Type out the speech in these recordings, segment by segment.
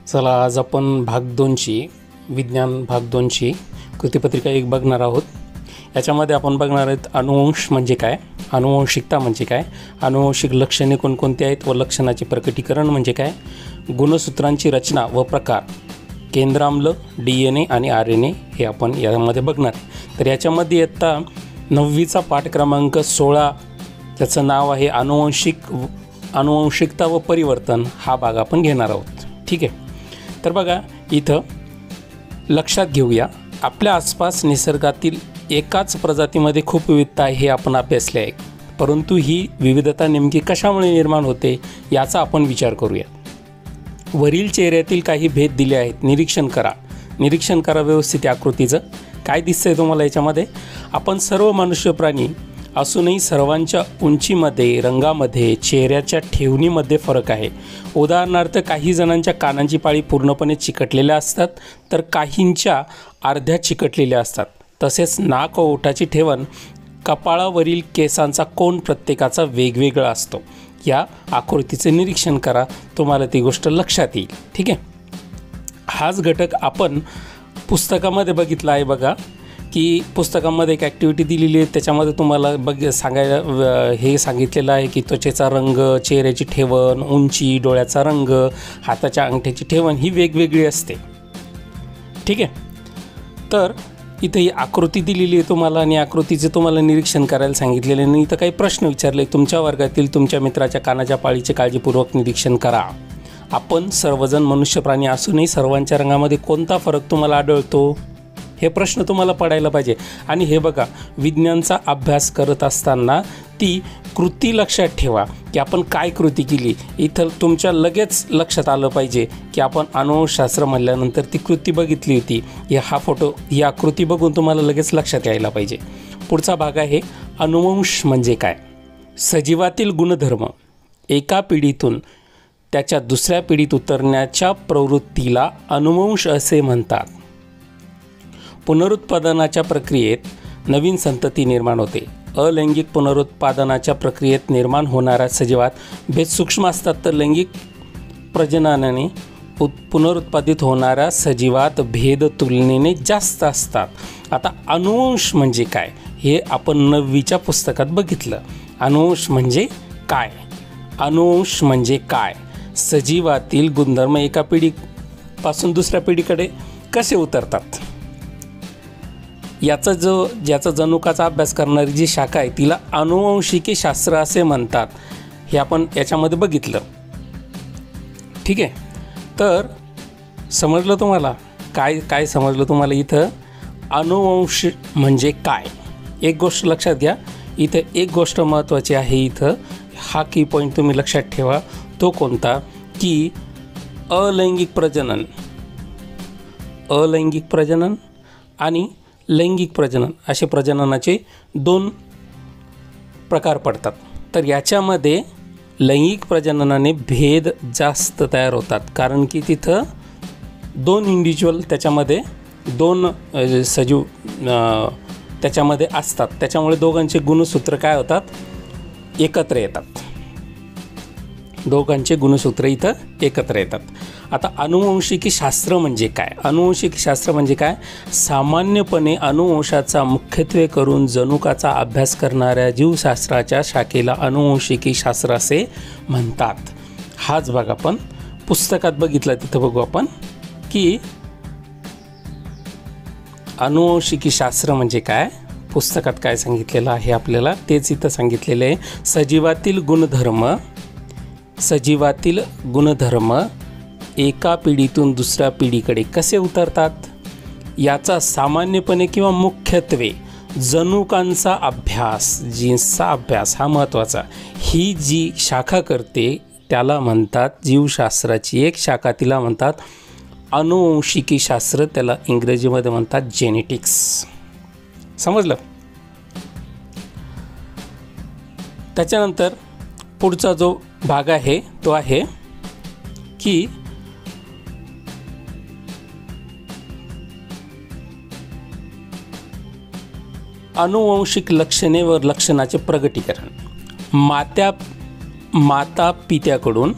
चला आज आपण भाग 2ची विज्ञान भाग 2ची कृतीपत्रिका 1 बघणार आहोत। याच्यामध्ये आपण बघणार आहोत अनुवंश म्हणजे काय, अनुवंशिकता म्हणजे काय, अनुवंशिक लक्षणे कोणकोणती आहेत व लक्षणाचे प्रकटीकरण म्हणजे काय, गुणसूत्रांची रचना व प्रकार, केंद्राम्ल, DNA आणि RNA हे आपण यामध्ये बघणार। तर याच्यामध्ये इयत्ता 9वीचा पाठ क्रमांक 16 त्याचं नाव आहे अनुवंशिकता व परिवर्तन हा भाग आपण घेणार आहोत। ठीक आहे, तर बघा इथं लक्षात घेऊया, आपल्या आसपास निसर्गातील एकाच प्रजातीमध्ये खूप विविधता आहे हे आपण अभ्यासले आहे, परंतु ही विविधता नेमकी कशामुळे निर्माण होते याचा आपण विचार करूया। वरील चेहऱ्यातील काही भेद दिले आहेत, निरीक्षण करा व्यवस्थित आकृतीचं। काय दिसतंय तुम्हाला याच्यामध्ये? आपण सर्व मनुष्य प्राणी असूनही सर्वांच्या उंचीमध्ये, रंगामध्ये, चेहऱ्याच्या ठेवणीमध्ये फरक आहे। उदाहरणार्थ काही जणांच्या कानांची पाळी पूर्णपणे चिकटलेल्या असतात तर काहींच्या अर्ध्या चिकटलेल्या असतात। तसेच नाक व ओठाची ठेवण, कपाळावरील केसांचा कोन प्रत्येकाचा वेगवेगळा असतो। या आकृतीचे निरीक्षण करा, तुम्हाला ती गोष्ट लक्षात येईल। ठीक आहे, हाच घटक आपण पुस्तकामध्ये बघितला आहे बघा, की पुस्तकामध्ये एक ॲक्टिव्हिटी दिलेली आहे, त्याच्यामध्ये तुम्हाला सांगायला हे सांगितलेलं आहे की त्वचेचा रंग, चेहऱ्याची ठेवण, उंची, डोळ्याचा रंग, हाताच्या अंगठ्याची ठेवण ही वेगवेगळी असते। ठीक आहे, तर इथं ही आकृती दिलेली आहे तुम्हाला आणि आकृतीचे तुम्हाला निरीक्षण करायला सांगितलेले आहे। आणि इथं काही प्रश्न विचारले, तुमच्या वर्गातील तुमच्या मित्राच्या कानाच्या पाळीचे काळजीपूर्वक निरीक्षण करा। आपण सर्वजण मनुष्य प्राणी असूनही सर्वांच्या रंगामध्ये कोणता फरक तुम्हाला आढळतो, हे प्रश्न तुम्हाला पडायला पाहिजे। आणि हे बघा, विज्ञानचा अभ्यास करत असताना ती कृती लक्षात ठेवा की आपण काय कृती केली। इथं तुमच्या लगेच लक्षात आलं पाहिजे की आपण अनुवंशशास्त्र म्हणल्यानंतर ती कृती बघितली होती। हा फोटो, ही आकृती बघून तुम्हाला लगेच लक्षात यायला पाहिजे। पुढचा भाग आहे अनुवंश म्हणजे काय। सजीवातील गुणधर्म एका पिढीतून त्याच्या दुसऱ्या पिढीत उतरण्याच्या प्रवृत्तीला अनुवंश असे म्हणतात। पुनरुत्पादनाच्या प्रक्रियेत नवीन संतती निर्माण होते। अलैंगिक पुनरुत्पादनाच्या प्रक्रियेत निर्माण होणाऱ्या सजीवात भेद सूक्ष्म असतात, तर लैंगिक प्रजननाने पुनरुत्पादित होणाऱ्या सजीवात भेद तुलनेने जास्त असतात। आता अनुवंश म्हणजे काय हे आपण 9वीच्या पुस्तकात बघितलं। अनुवंश म्हणजे काय? अनुवंश म्हणजे काय? सजीवातील गुणधर्म एका पिढीपासून दुसऱ्या पिढीकडे कसे उतरतात, ज्याचा जनुकाचा अभ्यास करणारी जी शाखा आहे तिला अनुवंशिकी शास्त्र असे म्हणतात, हे आपण याच्यामध्ये बघितलं। ठीक आहे, तर समजलं तुम्हाला? काय समजलं तुम्हाला? इथं अनुवंश म्हणजे काय, एक गोष्ट लक्षात घ्या, इथं एक गोष्ट महत्त्वाची आहे। इथं हा की पॉईंट तुम्ही लक्षात ठेवा, तो कोणता की अलैंगिक प्रजनन आणि लैंगिक प्रजनन असे प्रजननाचे 2 प्रकार पडतात। तर याच्यामध्ये लैंगिक प्रजननाने भेद जास्त तयार होतात, कारण की तिथं 2 इंडिव्हिज्युअल त्याच्यामध्ये 2 सजीव त्याच्यामध्ये असतात, त्याच्यामुळे दोघांचे गुणसूत्र काय होतात, एकत्र येतात। दोघांचे गुणसूत्र इथं एकत्र येतात। आता अनुवंशिकी शास्त्र म्हणजे काय? अनुवंशिकी शास्त्र म्हणजे काय? सामान्यपणे अनुवंशाचा मुख्यत्वे करून जनुकाचा अभ्यास करणाऱ्या जीवशास्त्राच्या शाखेला अनुवंशिकी शास्त्र असे म्हणतात। हाच भाग आपण पुस्तकात बघितला, तिथं बघू आपण की अनुवंशिकी शास्त्र म्हणजे काय, पुस्तकात काय सांगितलेलं आहे आपल्याला तेच इथं सांगितलेलं आहे। सजीवातील गुणधर्म एका पिढीतून दुसऱ्या पिढीकडे कसे उतरतात याचा सामान्यपणे किंवा मुख्यत्वे जनुकांचा अभ्यास, जीन्सचा अभ्यास हा महत्त्वाचा, ही जी शाखा करते त्याला म्हणतात, जीवशास्त्राची एक शाखा तिला म्हणतात अनुवंशिकी शास्त्र, त्याला इंग्रजीमध्ये म्हणतात जेनेटिक्स। समजलं? त्याच्यानंतर पुढचा जो भाग आहे तो आहे की अनुवंशिक लक्षणे व लक्षणाचे प्रगटीकरण। माता पित्याकडून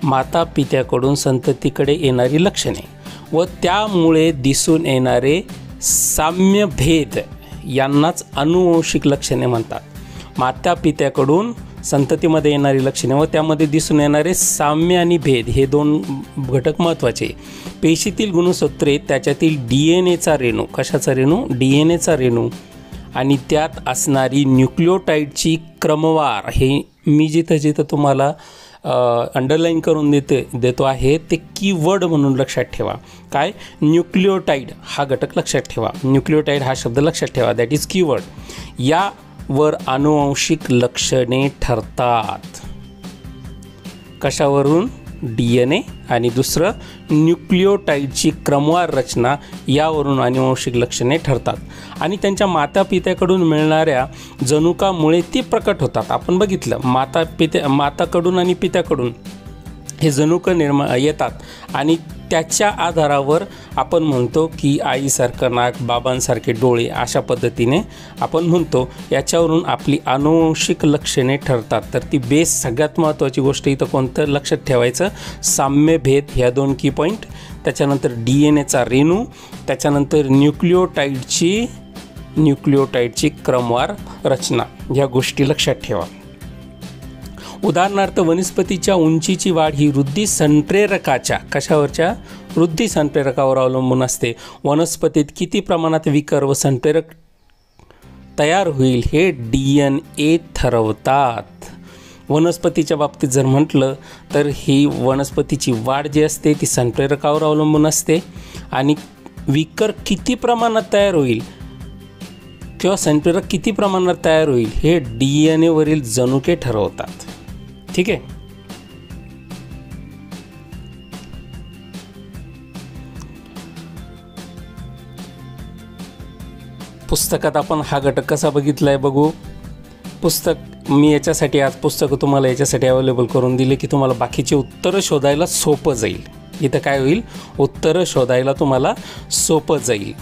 माता पित्याकडून संततीकडे येणारी लक्षणे व त्यामुळे दिसून येणारे साम्य भेद यांनाच अनुवंशिक लक्षणे म्हणतात. माता पित्याकडून संततीमध्ये येणारी लक्षणे व त्यामध्ये दिसून येणारे साम्य आणि भेद हे दोन घटक महत्त्वाचे. पेशीतील गुणसूत्रे त्याच्यातील DNA रेणू, कशाचा रेणू? DNA रेणू आणि त्यात असणारी न्यूक्लियोटाईडची क्रमवार, हे मी जिथं तुम्हाला अंडरलाईन करून देतो आहे ते कीवर्ड म्हणून लक्षात ठेवा. काय? न्यूक्लियोटाईड हा घटक लक्षात ठेवा. न्यूक्लियोटाईड हा शब्द लक्षात ठेवा, दॅट इज कीवर्ड. यावर अनुवंशिक लक्षणे ठरतात. कशावरून? DNA आणि दुसरं न्यूक्लियोटाईडची क्रमवार रचना, यावरून अनुवंशिक लक्षणे ठरतात आणि त्यांच्या मातापित्याकडून मिळणाऱ्या जनुकामुळे ती प्रकट होतात. आपण बघितलं माताकडून आणि पित्याकडून हे जनुक येतात आणि त्याच्या आधारावर आपण म्हणतो की आईसारखं नाक, बाबांसारखे डोळे, अशा पद्धतीने आपण म्हणतो. याच्यावरून आपली अनुवंशिक लक्षणे ठरतात. तर ती बेस सगळ्यात महत्त्वाची गोष्ट इथं कोणतं लक्षात ठेवायचं? साम्य भेद, ह्या दोन की पॉईंट. त्याच्यानंतर DNA रेणू, त्याच्यानंतर न्यूक्लियोटाईडची क्रमवार रचना, ह्या गोष्टी लक्षात ठेवा. उदाहरणार्थ वनस्पतीच्या उंचीची वाढ ही वृद्धी संप्रेरकाच्या, कशावरच्या? वृद्धी संप्रेरकावर अवलंबून असते. वनस्पतीत किती प्रमाणात विकर व संप्रेरक तयार होईल हे DNA ठरवतात. वनस्पतीच्या बाबतीत जर म्हटलं तर ही वनस्पतीची वाढ जी असते ती संप्रेरकावर अवलंबून असते आणि विकर किती प्रमाणात तयार होईल किंवा संप्रेरक किती प्रमाणात तयार होईल हे DNA वरील जनुके ठरवतात. ठीक आहे. पुस्तकात आपण हा घटक कसा बघितलाय बघू. पुस्तक मी याच्यासाठी आज पुस्तकं तुम्हाला याच्यासाठी अवेलेबल करून दिले की तुम्हाला बाकीचे उत्तरं शोधायला सोपं जाईल. इथं काय होईल? उत्तरं शोधायला तुम्हाला सोपं जाईल.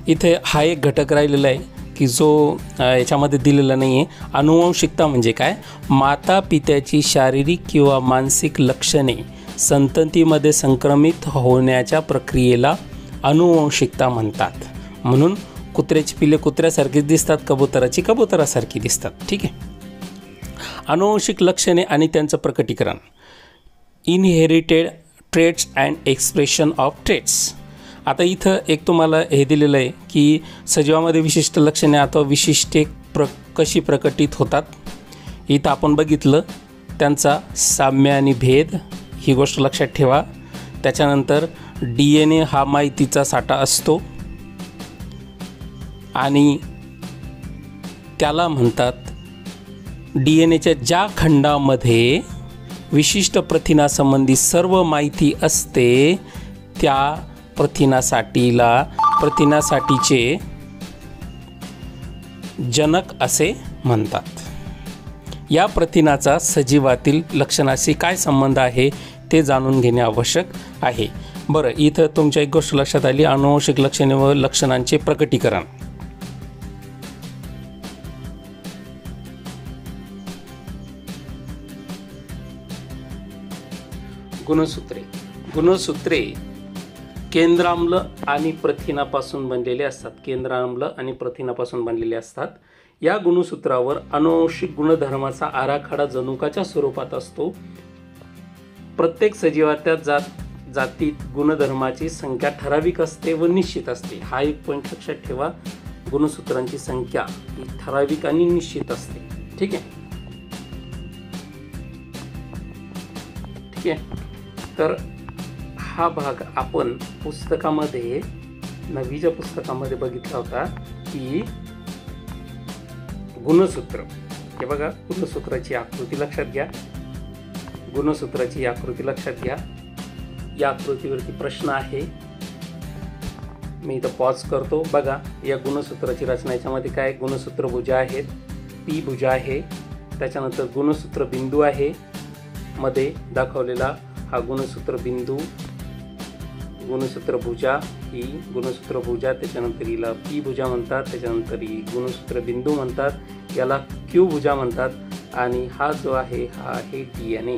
इथे हा एक घटक राहिलेला आहे की जो याच्यामध्ये दिलेला नाही आहे. अनुवंशिकता म्हणजे काय? माता पित्याची शारीरिक किंवा मानसिक लक्षणे संततीमध्ये संक्रमित होण्याच्या प्रक्रियेला अनुवंशिकता म्हणतात. म्हणून कुत्र्याची पिल्ले कुत्र्यासारखीच दिसतात, कबुतराची कबुतरासारखी दिसतात. ठीक आहे. अनुवंशिक लक्षणे आणि त्यांचं प्रकटीकरण. Inherited traits and expression of traits. आता इथं एक तुम्हाला हे दिलेलं आहे की सजीवामध्ये विशिष्ट लक्षणे अथवा विशिष्टे कशी प्रकटित होतात. इथं आपण बघितलं त्यांचा साम्य आणि भेद, ही गोष्ट लक्षात ठेवा. त्याच्यानंतर DNA हा माहितीचा साठा असतो आणि त्याला म्हणतात DNAच्या ज्या खंडामध्ये विशिष्ट प्रथिनासंबंधी सर्व माहिती असते त्या प्रथिनासाठीचे जनक असे म्हणतात. या प्रथिनाचा सजीवातील लक्षणाशी काय संबंध आहे ते जाणून घेणे आवश्यक आहे. बरं, इथं तुमच्या एक गोष्ट लक्षात आली, अनुवंशिक लक्षणे व लक्षणांचे प्रकटीकरण. गुणसूत्रे केंद्राम्ल आणि प्रथिनापासून बनलेले असतात. या गुणसूत्रावर अनुवंशिक गुणधर्माचा आराखडा जनुकाच्या स्वरूपात असतो. प्रत्येक सजीवाच्या जातीत गुणधर्माची संख्या ठराविक असते व निश्चित असते. हा एक पॉईंट लक्षात ठेवा. गुणसूत्रांची संख्या ही ठराविक आणि निश्चित असते. ठीक आहे. तर हा भाग आपण पुस्तकामध्ये 9वीच्या पुस्तकामध्ये बघितला होता की गुणसूत्र. हे बघा, गुणसूत्राची आकृती लक्षात घ्या. या आकृतीवरती प्रश्न आहे. मी इथं पॉज करतो. बघा, या गुणसूत्राची रचना याच्यामध्ये काय? गुणसूत्र भुजा आहेत, पी भुजा आहे, त्याच्यानंतर गुणसूत्र बिंदू आहे मध्ये दाखवलेला हा गुणसूत्र बिंदू, गुणसूत्र भुजा, ही गुणसूत्र भुजा, त्याच्यानंतर हिला पी भुजा म्हणतात, त्याच्यानंतर ही गुणसूत्र बिंदू म्हणतात, याला क्यू भुजा म्हणतात आणि हा जो आहे हा आहे DNA.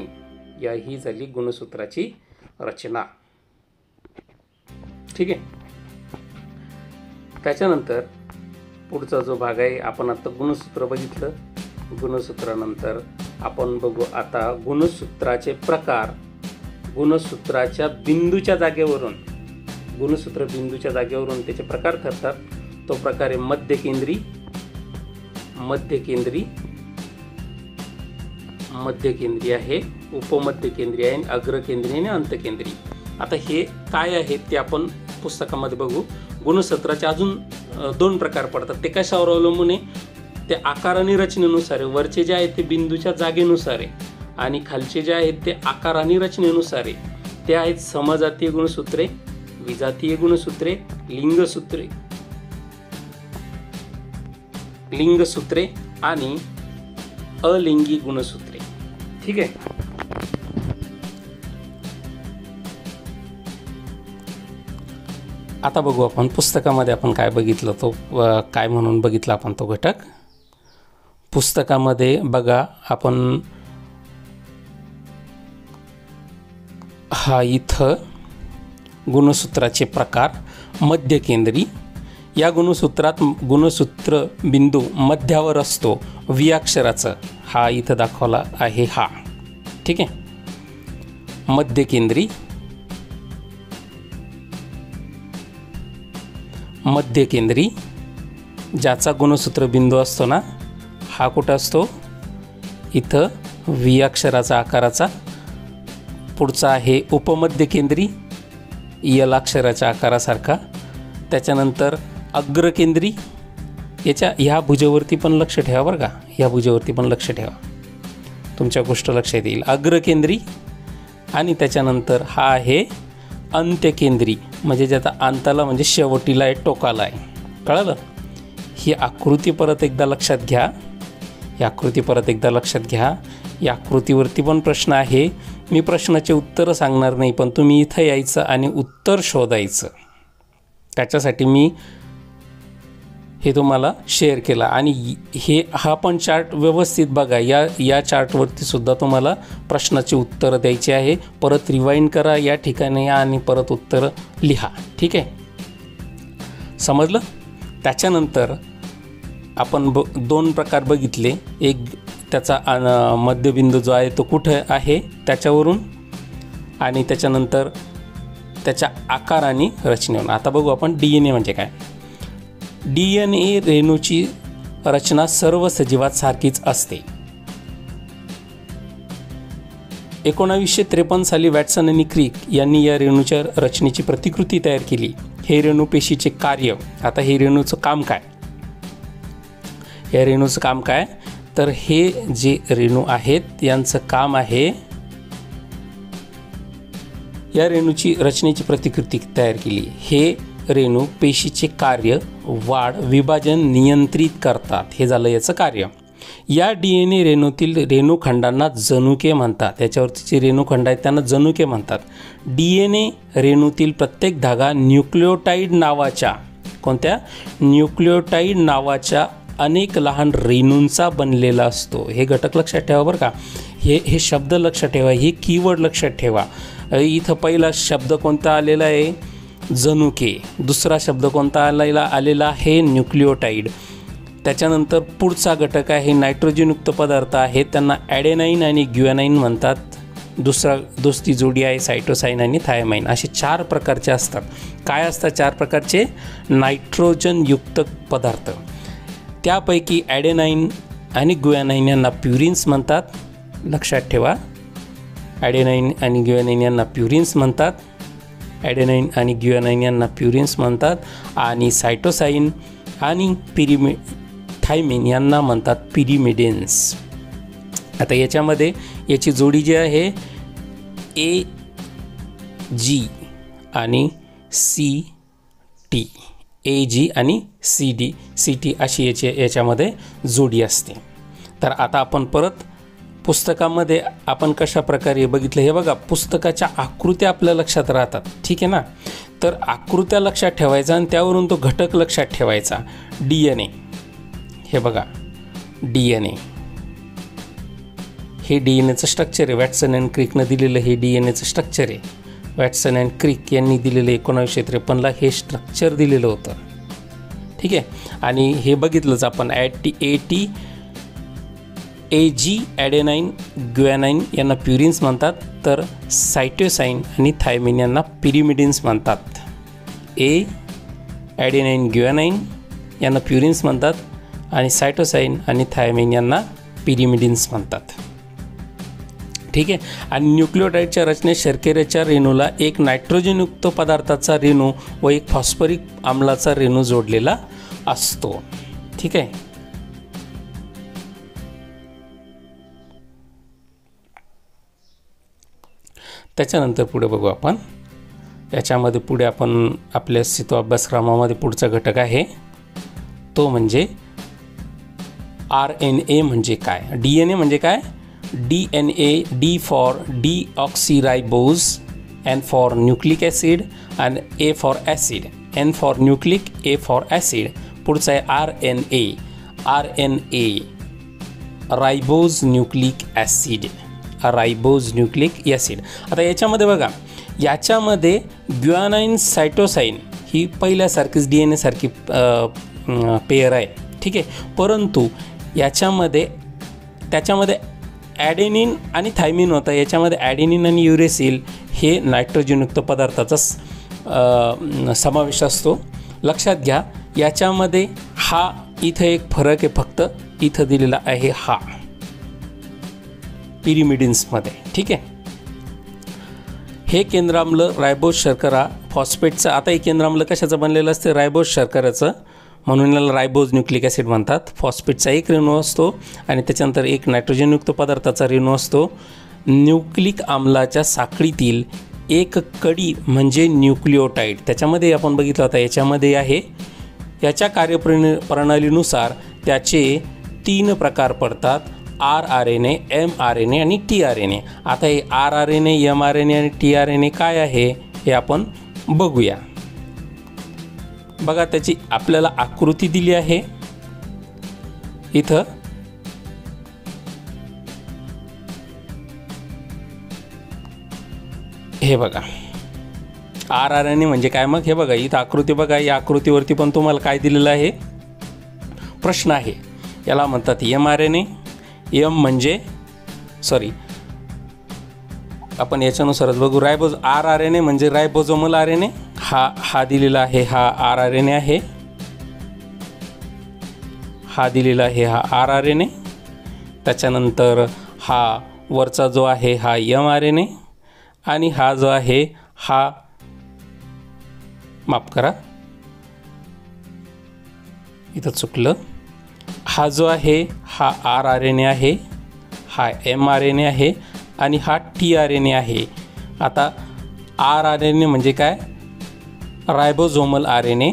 ही झाली गुणसूत्राची रचना। ठीक आहे, त्याच्यानंतर पुढचा जो भाग आहे, आपण आता गुणसूत्र बघितलं। गुणसूत्रानंतर आपण बघू आता गुणसूत्राचे प्रकार। गुणसूत्राच्या बिंदूच्या जागेवरून, गुणसूत्र बिंदूच्या जागेवरून त्याचे प्रकार ठरतात। तो प्रकार आहे मध्यकेंद्री, मध्यकेंद्री आहे, उपमध्यकेंद्री आहे, अग्रकेंद्री आणि अंतकेंद्री। आता हे काय आहे ते आपण पुस्तकामध्ये बघू। गुणसूत्राचे अजून 2 प्रकार पडतात। ते कशावर अवलंबून आहे? ते आकार आणि रचनेनुसार आहे। वरचे जे आहेत ते बिंदूच्या जागेनुसार आहे आणि खालचे जे आहेत ते आकार आणि रचनेनुसार आहे। ते आहेत समजातीय गुणसूत्रे, विजातीय गुणसूत्रे, लिंगसूत्रे आणि अलिंगी गुणसूत्रे। ठीक आहे, आता बघू आपण पुस्तकामध्ये आपण काय बघितलं, तो काय म्हणून बघितला आपण तो घटक। पुस्तकामध्ये बघा आपण हा इथं गुणसूत्राचे प्रकार मध्यकेंद्री। या गुणसूत्रात गुणसूत्र बिंदू मध्यावर असतो, वी अक्षराचं, हा इथं दाखवला आहे हा। ठीक आहे, मध्यकेंद्री ज्याचा गुणसूत्र बिंदू असतो ना, हा कुठं असतो? इथं वी अक्षराचा आकाराचा। पुढचा आहे उपमध्यकेंद्री, यल अक्षराच्या आकारासारखा। त्याच्यानंतर अग्रकेंद्री, ह्या भुजावरती पण लक्ष ठेवा बरं का, ह्या भुजावरती पण लक्ष ठेवा, तुमच्या गोष्ट लक्षात येईल। अग्रकेंद्री आणि त्याच्यानंतर हा आहे अंत्यकेंद्री, म्हणजे ज्याचा अंताला म्हणजे शेवटीला आहे, टोकाला आहे। कळलं? ही आकृती परत एकदा लक्षात घ्या, या आकृतीवरती पण प्रश्न आहे। मी प्रश्नाचे उत्तर सांगणार नाही, पण तुम्ही इथं यायचं आणि उत्तर शोधायचं। त्याच्यासाठी मी हे तुम्हाला शेअर केला आणि हा पण चार्ट व्यवस्थित बघा। या चार्टवरती सुद्धा तुम्हाला प्रश्नाचे उत्तर द्यायचे आहे। परत रिवाइंड करा, या ठिकाणी या आणि परत उत्तर लिहा। ठीक आहे, समजलं? त्याच्यानंतर आपण 2 प्रकार बघितले। एक त्याचा मध्यबिंदू जो आहे तो कुठे आहे त्याच्यावरून, आणि त्याच्यानंतर त्याच्या आकार आणि रचनेवरून। आता बघू आपण DNA म्हणजे काय। DNA रेणूची रचना सर्व सजीवात सारखीच असते। 1953 साली वॅटसन आणि क्रिक यांनी या रेणूच्या रचनेची प्रतिकृती तयार केली। हे रेणू पेशीचे कार्य। आता हे रेणूचं काम काय? या रेणूचं काम काय? तर हे जे रेणू आहेत यांचं काम आहे, या रेणूची रचनेची प्रतिकृती तयार केली। हे रेणू पेशीचे कार्य, वाढ, विभाजन नियंत्रित करतात। हे झालं याचं कार्य। या DNA रेणूतील रेणुखंडांना जनुके म्हणतात। त्याच्यावरती जे रेणुखंड आहेत त्यांना जनुके म्हणतात। DNA रेणूतील प्रत्येक धागा न्यूक्लियोटाइड नावाच्या, कोणत्या? न्यूक्लियोटाइड नावाच्या अनेक लहान रेणूंचा बनलेला असतो। हे घटक लक्षात ठेवा बरं का, हे शब्द लक्षात ठेवा, हे कीवर्ड लक्षात ठेवा। इथं पहिला शब्द कोणता आलेला आहे? जनुके। दुसरा शब्द कोणता आलेला आहे? न्यूक्लियोटाइड। त्याच्यानंतर पुढचा घटक आहे नायट्रोजनयुक्त पदार्थ आहेत, त्यांना ॲडेनाईन आणि ग्युएनाईन म्हणतात। दुसरी जोडी आहे सायटोसाईन आणि थायमाईन। असे 4 प्रकारचे असतात। काय असतात 4 प्रकारचे? नायट्रोजनयुक्त पदार्थ। त्यापैकी ॲडेनाईन आणि ग्युएनाईन यांना प्युरिन्स म्हणतात। लक्षात ठेवा, ॲडेनाईन आणि ग्युएनाईन यांना प्युरिन्स म्हणतात। आणि सायटोसाईन आणि थायमिन यांना म्हणतात पिरिमिडिन्स। आता याच्यामध्ये याची जोडी जी आहे AG आणि CT, AG आणि CT अशी याच्यामध्ये जोडी असते। तर आता आपण परत पुस्तकामध्ये आपण कशा प्रकारे बघितलं हे बघा। पुस्तकाच्या आकृत्या आपल्या लक्षात राहतात, ठीक आहे ना। तर आकृत्या लक्षात ठेवायचा आणि त्यावरून तो घटक लक्षात ठेवायचा। DNA, हे बघा DNA, हे DNA स्ट्रक्चर आहे. वॅटसन अँड क्रिकनं दिलेलं हे DNA स्ट्रक्चर आहे. वॅटसन अँड क्रिक यांनी दिलेलं 1953ला हे स्ट्रक्चर दिलेलं होतं. ठीक आहे. आणि हे बघितलंच आपण AG ॲडेनाईन ग्युॲनाईन यांना प्युरिन्स म्हणतात, तर सायटोसाईन आणि थायमिन यांना पिरिमिडिन्स म्हणतात. ॲडेनाईन ग्युॲनाईन यांना प्युरिन्स म्हणतात आणि सायटोसाईन आणि थायमिन यांना पिरिमिडिन्स म्हणतात. ठीक आहे. आणि न्यूक्लिओटाईडच्या रचनेत शर्करेच्या रेणूला एक नायट्रोजनयुक्त पदार्थाचा रेणू व एक फॉस्फरिक आम्लाचा रेणू जोडलेला असतो. ठीक आहे. त्याच्यानंतर पुढे बघू आपण. याच्यामध्ये पुढे आपण आपल्या अस्तित्व अभ्यासक्रमामध्ये पुढचा घटक आहे तो म्हणजे RNA म्हणजे काय. DNA म्हणजे काय. DNA, D for deoxyribose, N for nucleic acid आणि A for acid, N for nucleic, A for acid. पुढचा आहे RNA. Ribose nucleic acid. Ribose nucleic acid. आता याच्यामध्ये बघा, याच्यामध्ये ग्युॲनाईन सायटोसाईन ही पहिल्यासारखीच DNA सारखी पेअर आहे. ठीक आहे. परंतु त्याच्यामध्ये ॲडेनिन आणि थायमिन होता. याच्यामध्ये ॲडेनिन आणि युरेसिल हे नायट्रोजनयुक्त पदार्थाचा समावेश असतो. लक्षात घ्या, याच्यामध्ये हा इथं एक फरक आहे, फक्त इथं दिलेला आहे हा पिरिमिडिन्समध्ये. ठीक आहे. हे केंद्राम्ल रायबोज शर्करा फॉस्फेटचं. आता हे केंद्राम्ल कशाचं बनलेलं असतं. रायबोज शर्कराचं, म्हणून याला रायबोज न्यूक्लिक ॲसिड म्हणतात. फॉस्फेटचा एक रेणू असतो आणि त्याच्यानंतर एक नायट्रोजनयुक्त पदार्थाचा रेणू असतो. न्यूक्लिक आम्लाच्या साखळीतील एक कडी म्हणजे न्यूक्लिओटाईड. त्याच्यामध्ये आपण बघितलं होतं, याच्यामध्ये आहे. याच्या कार्यप्रणालीनुसार त्याचे 3 प्रकार पडतात. rRNA, mRNA आणि tRNA. आता हे rRNA, mRNA आणि tRNA काय आहे हे आपण बघूया. बघा, त्याची आपल्याला आकृती दिली आहे इथं. हे बघा, rRNA म्हणजे काय. मग हे बघा, इथं आकृती बघा. या आकृतीवरती पण तुम्हाला काय दिलेलं आहे, प्रश्न आहे. याला म्हणतात mRNA. म्हणजे आपण याच्यानुसारच बघू. rRNA म्हणजे रायबोझोमल RNA. हा दिलेला आहे, हा rRNA आहे. हा दिलेला आहे, हा rRNA. त्याच्यानंतर हा वरचा जो आहे हा mRNA आणि हा जो आहे हा, माफ करा इथं चुकलं, हा जो आहे हा rRNA आहे, हा mRNA आहे आणि हा tRNA आहे. आता rRNA म्हणजे काय, रायबोझोमल RNA.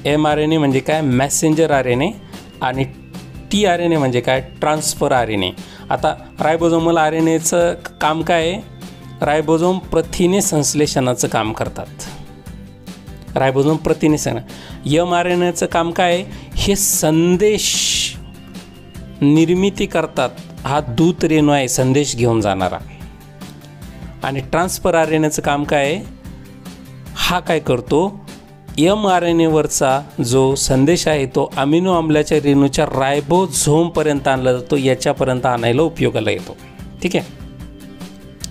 mRNA म्हणजे काय, मॅसेंजर RNA. आणि tRNA म्हणजे काय, ट्रान्सफर RNA. आता रायबोझोमल RNAचं काम काय आहे, रायबोझोम प्रथिने संश्लेषणाचं काम करतात. रायबोझोम प्रथिने mRNAचं काम काय आहे, हे संदेश निर्मिती करतात. हा दूत रेणू आहे संदेश घेऊन जाणारा. आणि ट्रान्सफर RNAचं काम काय आहे, हा काय करतो, mRNAवरचा जो संदेश आहे तो अमिनो आम्लाच्या रेणूच्या रायबोझोमपर्यंत आणला जातो, याच्यापर्यंत आणायला उपयोगाला येतो. ठीक आहे.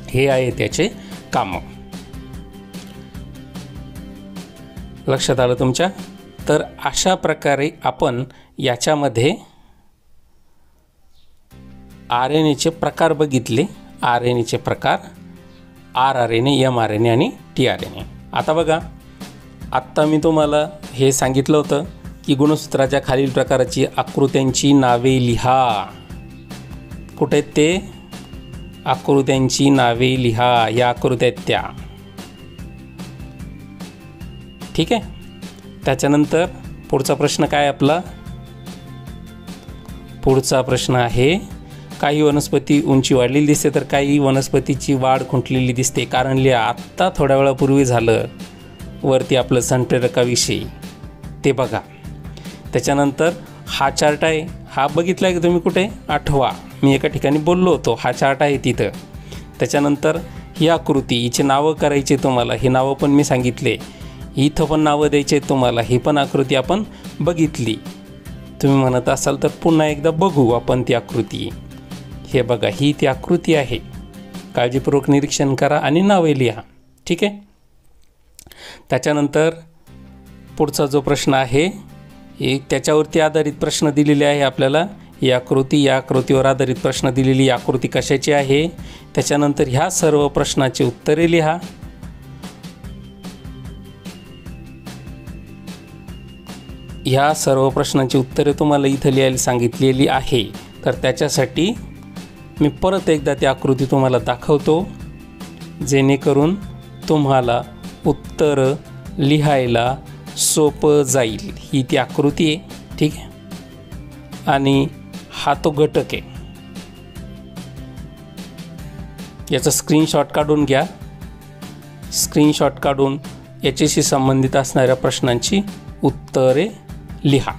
हे आहे त्याचे काम. लक्षात आलं तुमच्या. तर अशा प्रकारे आपण याच्यामध्ये RNAचे प्रकार बघितले. RNAचे प्रकार rRNA, mRNA आणि tRNA. आता बघा, आत्ता मी तुम्हाला हे सांगितलं होतं की गुणसूत्राच्या खालील प्रकाराची आकृत्यांची नावे लिहा. कुठे आहेत ते, आकृत्यांची नावे लिहा. या आकृत्या आहेत त्या. ठीक आहे. त्याच्यानंतर पुढचा प्रश्न काय आपला, पुढचा प्रश्न आहे, काही वनस्पती उंची वाढलेली दिसते तर काही वनस्पतीची वाढ खुंटलेली दिसते. कारण लिहा. आत्ता थोड्या वेळापूर्वी झालं वरती आपलं संप्रेरकाविषयी, ते बघा. त्याच्यानंतर हा चार्ट आहे, हा बघितला आहे की तुम्ही कुठे, 8वा. मी एका ठिकाणी बोललो होतो, हा चार्ट आहे तिथं. त्याच्यानंतर ही आकृती, हिची नावं करायची तुम्हाला, ही नावं पण मी सांगितले. इथं पण नावं द्यायचे तुम्हाला, ही पण आकृती आपण बघितली. तुम्ही म्हणत असाल तर पुन्हा एकदा बघू आपण ती आकृती. हे बघा, ही ती आकृती आहे. काळजीपूर्वक निरीक्षण करा आणि नावे लिहा. ठीक आहे. त्याच्यानंतर पुढचा जो प्रश्न आहे त्याच्यावरती आधारित प्रश्न दिलेले आहे आपल्याला. या आकृतीवर आधारित प्रश्न दिलेली आकृती कशाची आहे. त्याच्यानंतर ह्या सर्व प्रश्नाची उत्तरे लिहा. ह्या सर्व प्रश्नांची उत्तरे तुम्हाला इथं लिहायला सांगितलेली आहे. तर त्याच्यासाठी मी परत एकदा ती आकृती तुम्हाला दाखवतो, जेणेकरून तुम्हाला उत्तरं लिहायला सोपं जाईल. ही ती आकृती आहे. ठीक आहे. आणि हा तो घटक आहे. याचा स्क्रीनशॉट काढून घ्या. स्क्रीनशॉट काढून याच्याशी संबंधित असणाऱ्या प्रश्नांची उत्तरे लिहा.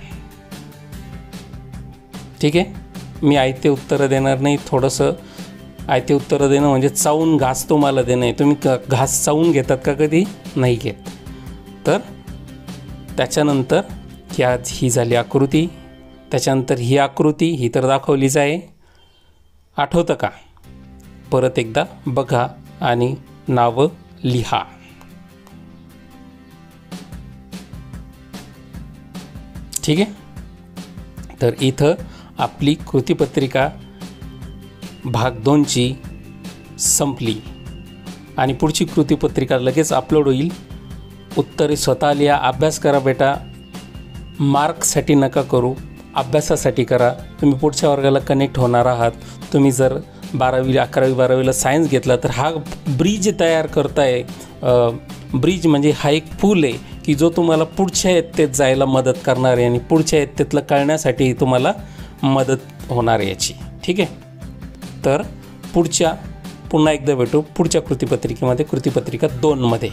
ठीक आहे. मी आयते उत्तरं देणार नाही. थोडंसं आयते उत्तरं देणं म्हणजे चावून घास तुम्हाला देणं आहे. तुम्ही घास चावून घेतात का कधी? नाही घेत. तर त्याच्यानंतर ही झाली आकृती. त्याच्यानंतर ही आकृती, ही तर दाखवलीच आहे. आठवतं का? परत एकदा बघा आणि नावं लिहा. ठीक आहे. तर इथं आपली कृतीपत्रिका भाग 2ची संपली आणि पुढची कृतीपत्रिका लगेच अपलोड होईल. उत्तरे स्वतः लिहा. अभ्यास करा बेटा. मार्कसाठी नका करू, अभ्यासासाठी करा. तुम्ही पुढच्या वर्गाला कनेक्ट होणार आहात. तुम्ही जर 12वी 11वी 12वीला सायन्स घेतला तर हा ब्रिज तयार करताय. ब्रिज म्हणजे हा एक पूल आहे की जो तुम्हाला पुढच्या इयत्तेत जायला मदत करणार आहे आणि पुढच्या इयत्तेतलं कळण्यासाठी तुम्हाला मदत होणार आहे याची. ठीक आहे. तर पुन्हा एकदा भेटू पुढच्या कृतीपत्रिकेमध्ये, कृतीपत्रिका 2 मध्ये.